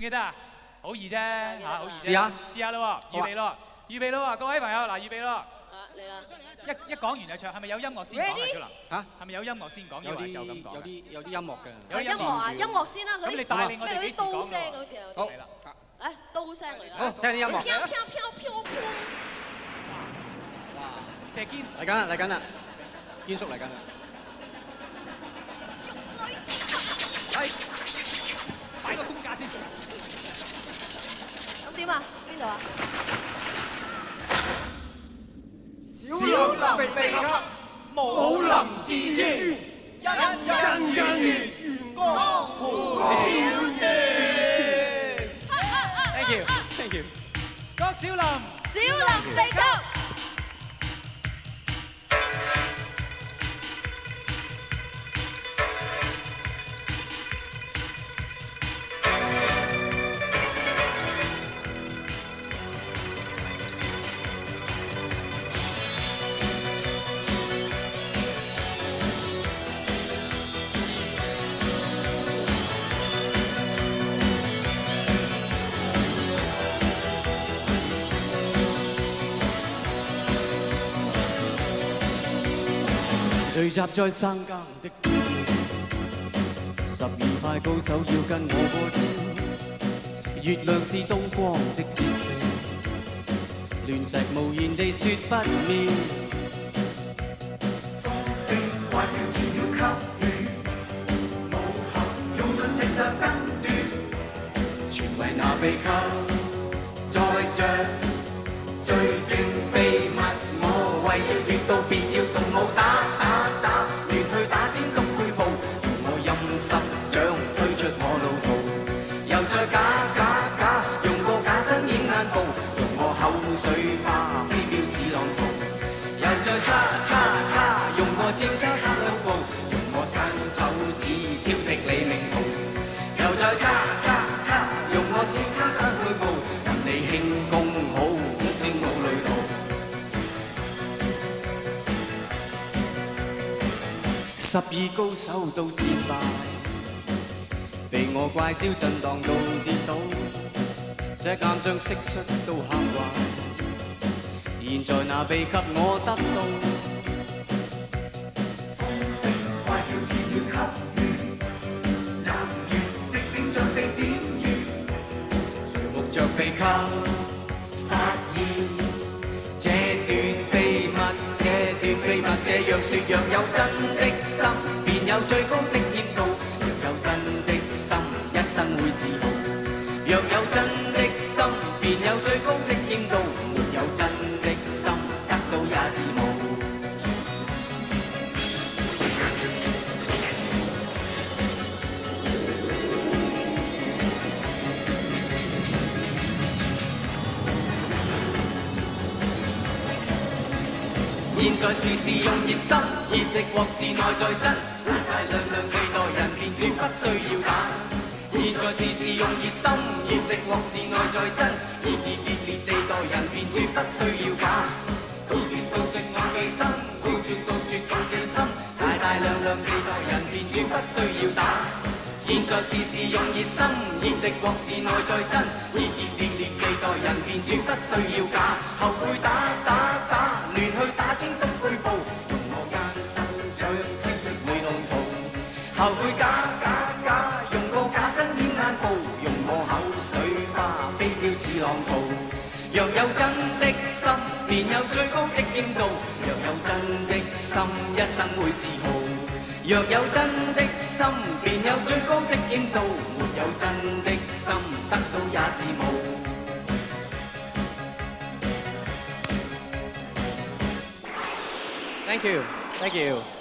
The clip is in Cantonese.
記得啊？好易啫嚇，好易啫。試下，試下咯喎，預備咯，預備咯喎，各位朋友嗱，預備咯。嚟啦！一講完就唱，係咪有音樂先講啊？小林嚇，係咪有音樂先講？抑或就咁講？有啲音樂嘅。有音樂啊！音樂先啦，嗰啲咩嗰啲刀聲好似有啲。好，誒刀聲嚟啦。好，聽啲音樂。飄飄飄飄飄。哇！射堅嚟緊啦，嚟緊啦，堅叔嚟緊啦。係，擺個公架先。咁點啊？邊度啊？小林被給武林至尊，因緣江湖表現。Thank you，Thank you。郭小林，小林被給。聚集在山間的12派高手要跟我過招，月亮是東光的折射，亂石無言地說不妙。風聲怪叫似要給予，武俠用盡力量爭奪，全為那秘笈在着最正秘密，我為要奪到便要動武打。招差打兩步，用我伸手指挑剔你名號，又再用我小叉叉去步，任你輕功好，呼聲冇旅途。12高手都戰敗，被我怪招震盪到跌倒，這鑑將蟋蟀都嚇壞，現在那秘笈我得到。要給予南園直正像被點燃，誰目着秘笈，發現這段秘密，這樣說若有真的心，便有最高的險道；若有真的心，一生會自豪；若有真的心，便有最高的險道；沒有真的心，得到也是無。現在事用熱心，熱力獲自內在真，大大量量期待人便絕不需要打。現在事用熱心，熱力獲自內在真，熱烈地待人便絕不需要假。到絕我記心，到絕我記心，大大量量期待人便絕不需要打。現在事用熱心，熱力獲自內在真，熱烈地待人便絕不需要假。後悔打，亂去打尖東區報，用我艱辛將推出每路途。後悔假，用個假身掩眼部，用我口水花飛飄似浪濤。若有真的心，便有最高的險道；若有真的心，一生會自豪。若有真的心，便有最高的險道；沒有真的心，得到也是無。Thank you，Thank you。